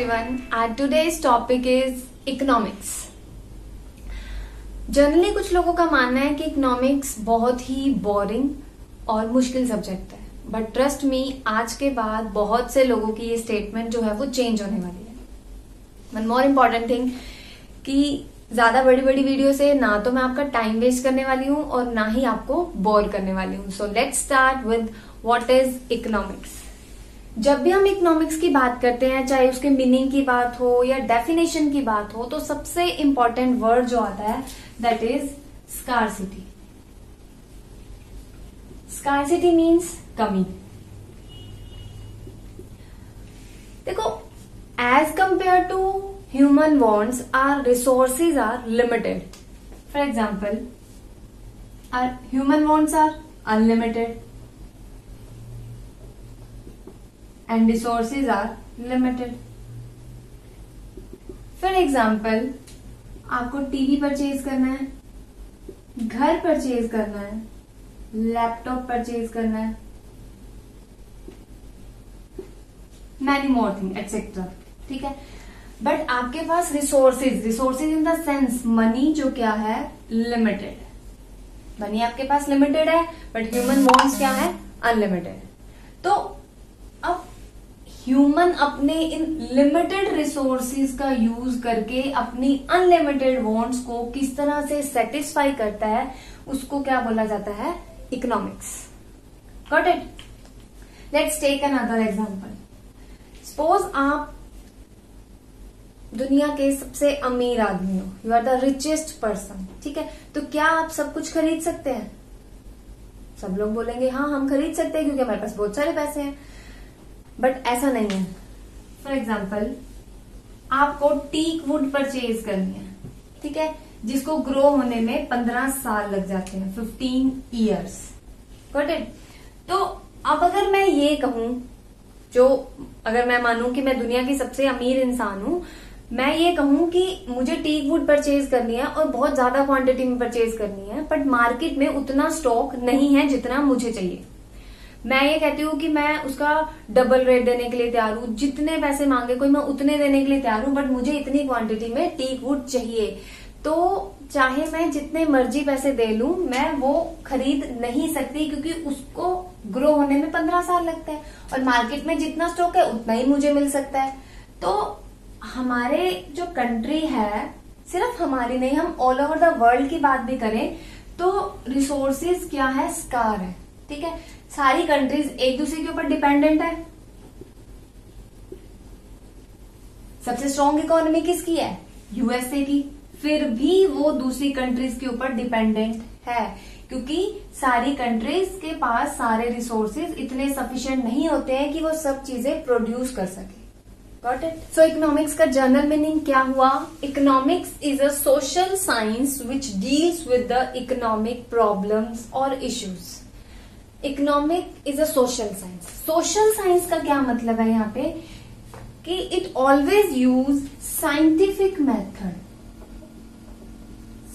everyone, and today's topic is economics. Generally कुछ लोगों का मानना है कि इकोनॉमिक्स बहुत ही बोरिंग और मुश्किल सब्जेक्ट है, बट ट्रस्ट मी, आज के बाद बहुत से लोगों की ये स्टेटमेंट जो है वो चेंज होने वाली है. वन मोर इम्पॉर्टेंट थिंग कि ज्यादा बड़ी बड़ी वीडियो से ना तो मैं आपका टाइम वेस्ट करने वाली हूँ और ना ही आपको बोर करने वाली हूँ. So let's start with what is economics. जब भी हम इकोनॉमिक्स की बात करते हैं, चाहे उसके मीनिंग की बात हो या डेफिनेशन की बात हो, तो सबसे इंपॉर्टेंट वर्ड जो आता है that is scarcity. Scarcity means कमी. देखो, as compare to human wants are resources are limited. For example, are human wants are unlimited and resources are limited. For example, आपको टीवी परचेज करना है, घर purchase करना है, लैपटॉप परचेज करना है, मैनी मोर थिंग एटसेट्रा. ठीक है, बट आपके पास resources in the sense money जो क्या है, लिमिटेड. मनी आपके पास लिमिटेड है, बट ह्यूमन वांट्स क्या है, अनलिमिटेड. तो अब ह्यूमन अपने इन लिमिटेड रिसोर्सेज का यूज करके अपनी अनलिमिटेड वांट्स को किस तरह से सेटिस्फाई करता है, उसको क्या बोला जाता है, economics. Got it? Let's take another example. Suppose आप दुनिया के सबसे अमीर आदमी हो, you are the richest person. ठीक है, तो क्या आप सब कुछ खरीद सकते हैं? सब लोग बोलेंगे हाँ, हम खरीद सकते हैं क्योंकि हमारे पास बहुत सारे पैसे हैं. बट ऐसा नहीं है. फॉर एग्जाम्पल, आपको टीक वुड परचेज करनी है, ठीक है, जिसको ग्रो होने में 15 साल लग जाते हैं, 15 ईयर्स. Got it? तो अब अगर मैं ये कहूं, अगर मैं मानूं कि मैं दुनिया की सबसे अमीर इंसान हूं, मैं ये कहूं कि मुझे टीक वुड परचेज करनी है और बहुत ज्यादा क्वांटिटी में परचेज करनी है, बट मार्केट में उतना स्टॉक नहीं है जितना मुझे चाहिए. मैं ये कहती हूँ कि मैं उसका डबल रेट देने के लिए तैयार हूँ, जितने पैसे मांगे कोई मैं उतने देने के लिए तैयार हूँ, बट मुझे इतनी क्वांटिटी में टीक वुड चाहिए. तो चाहे मैं जितने मर्जी पैसे दे लूं, मैं वो खरीद नहीं सकती क्योंकि उसको ग्रो होने में 15 साल लगता है और मार्केट में जितना स्टॉक है उतना ही मुझे मिल सकता है. तो हमारे जो कंट्री है, सिर्फ हमारी नहीं, हम ऑल ओवर द वर्ल्ड की बात भी करें तो रिसोर्सेज क्या है, स्कार है. ठीक है, सारी कंट्रीज एक दूसरे के ऊपर डिपेंडेंट है. सबसे स्ट्रॉन्ग इकोनॉमी किसकी है, यूएसए की. फिर भी वो दूसरी कंट्रीज के ऊपर डिपेंडेंट है क्योंकि सारी कंट्रीज के पास सारे रिसोर्सेज इतने सफिशिएंट नहीं होते हैं कि वो सब चीजें प्रोड्यूस कर सके. Got it? सो इकोनॉमिक्स का जनरल मीनिंग क्या हुआ? Economics is a social science which deals with the economic problems और issues. Economic is a social science. Social science का क्या मतलब है यहाँ पे कि it always use scientific method.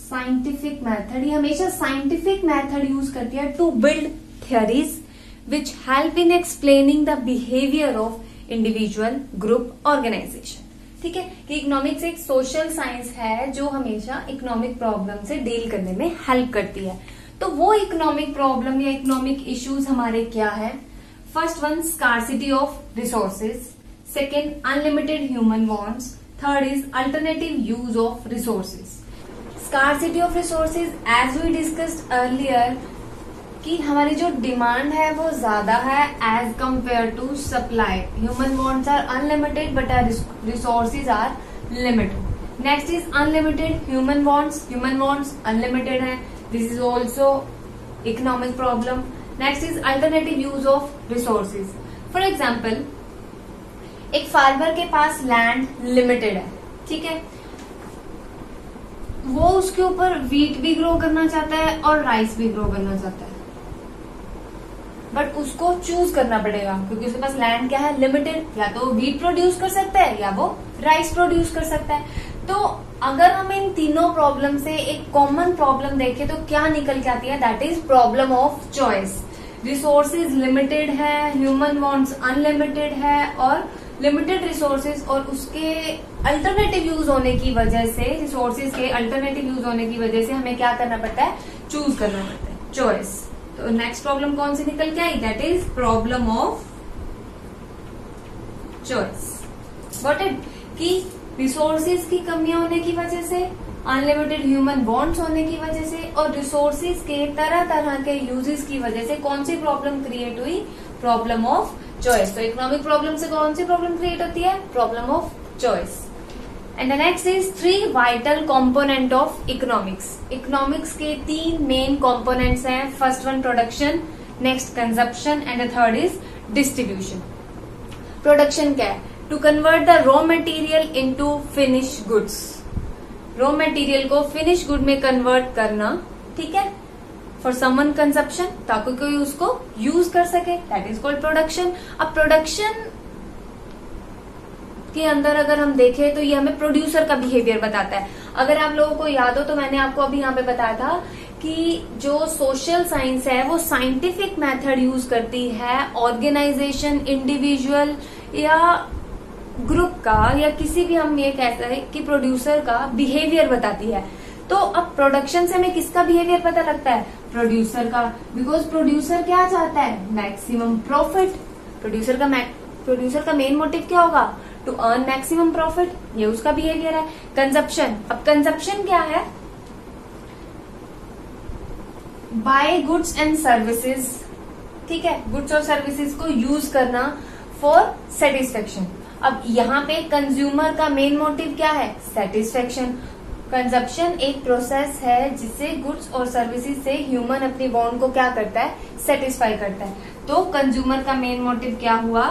Scientific method, ये हमेशा साइंटिफिक मेथड यूज करती है to build theories which help in explaining the behaviour of individual, group, organisation. ठीक है, कि इकोनॉमिक्स एक सोशल साइंस है जो हमेशा इकोनॉमिक प्रॉब्लम से डील करने में हेल्प करती है. तो वो इकोनॉमिक प्रॉब्लम या इकोनॉमिक इश्यूज हमारे क्या है? First one, scarcity of resources. Second, unlimited human wants. Third is alternative use of resources. Scarcity of resources, as we discussed earlier, कि हमारी जो डिमांड है वो ज्यादा है as compare to supply. Human wants are unlimited but are resources are limited. Next is unlimited human wants unlimited है. This is also economic problem. Next is alternative use of resources. For example, एक farmer के पास land limited है, ठीक है, वो उसके ऊपर wheat भी ग्रो करना चाहता है और राइस भी ग्रो करना चाहता है, बट उसको चूज करना पड़ेगा क्योंकि उसके पास लैंड क्या है, लिमिटेड. या तो व्हीट प्रोड्यूस कर सकता है या वो राइस प्रोड्यूस कर सकता है. तो अगर हम इन तीनों प्रॉब्लम से एक कॉमन प्रॉब्लम देखें तो क्या निकल के आती है, that is problem of choice. Resources limited है, ह्यूमन वांट्स अनलिमिटेड है और लिमिटेड रिसोर्सेज और उसके अल्टरनेटिव यूज होने की वजह से, रिसोर्सेज के अल्टरनेटिव यूज होने की वजह से हमें क्या करना पड़ता है, चूज करना पड़ता है, चॉइस। तो नेक्स्ट प्रॉब्लम कौन सी निकल के आई, that is problem of choice. Got it, कि रिसोर्सेज की कमियां होने की वजह से, अनलिमिटेड ह्यूमन बॉन्ड्स होने की वजह से और रिसोर्सेज के तरह तरह के यूजेस की वजह से कौन सी प्रॉब्लम क्रिएट हुई, प्रॉब्लम ऑफ चॉइस। तो इकोनॉमिक प्रॉब्लम से कौन सी प्रॉब्लम क्रिएट होती है, problem of choice. And the next is 3 vital component of economics. Economics के 3 मेन कंपोनेंट्स हैं। First one production, next consumption and the third is distribution. Production क्या है, to convert the raw material into finish goods. Raw material को finish good में convert करना, ठीक है, for someone consumption, ताकि कोई उसको यूज कर सके, दैट इज कॉल्ड प्रोडक्शन। अब प्रोडक्शन के अंदर अगर हम देखें तो ये हमें प्रोड्यूसर का बिहेवियर बताता है। अगर आप लोगों को याद हो तो मैंने आपको अभी यहाँ पे बताया था कि जो सोशल साइंस है वो साइंटिफिक मेथड यूज करती है ऑर्गेनाइजेशन, इंडिविजुअल या ग्रुप का, या किसी भी, हम ये कहते हैं कि प्रोड्यूसर का बिहेवियर बताती है। तो अब प्रोडक्शन से हमें किसका बिहेवियर पता लगता है, प्रोड्यूसर का, बिकॉज प्रोड्यूसर क्या चाहता है, मैक्सिमम प्रॉफिट। प्रोड्यूसर का मेन मोटिव क्या होगा, टू अर्न मैक्सिमम प्रॉफिट, ये उसका बिहेवियर है। कंजप्शन, अब कंजप्शन क्या है, बाय गुड्स एंड सर्विसेज, ठीक है, गुड्स और सर्विसेज को यूज करना फॉर सेटिस्फेक्शन। अब यहाँ पे कंज्यूमर का मेन मोटिव क्या है, सेटिस्फेक्शन। कंजप्शन एक प्रोसेस है जिससे गुड्स और सर्विसेज से ह्यूमन अपनी वांट को क्या करता है, सेटिस्फाई करता है। तो कंज्यूमर का मेन मोटिव क्या हुआ,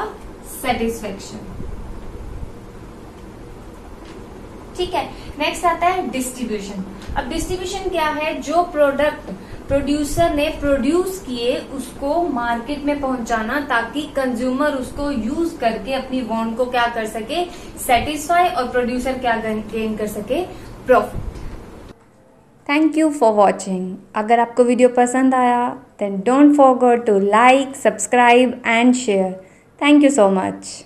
सेटिस्फेक्शन, ठीक है। नेक्स्ट आता है डिस्ट्रीब्यूशन। अब डिस्ट्रीब्यूशन क्या है, जो प्रोडक्ट प्रोड्यूसर ने प्रोड्यूस किए उसको मार्केट में पहुंचाना, ताकि कंज्यूमर उसको यूज करके अपनी वांट को क्या कर सके, सेटिस्फाई, और प्रोड्यूसर क्या गेन कर सके, profit. Thank you for watching. अगर आपको वीडियो पसंद आया then don't forget to like, subscribe and share. Thank you so much.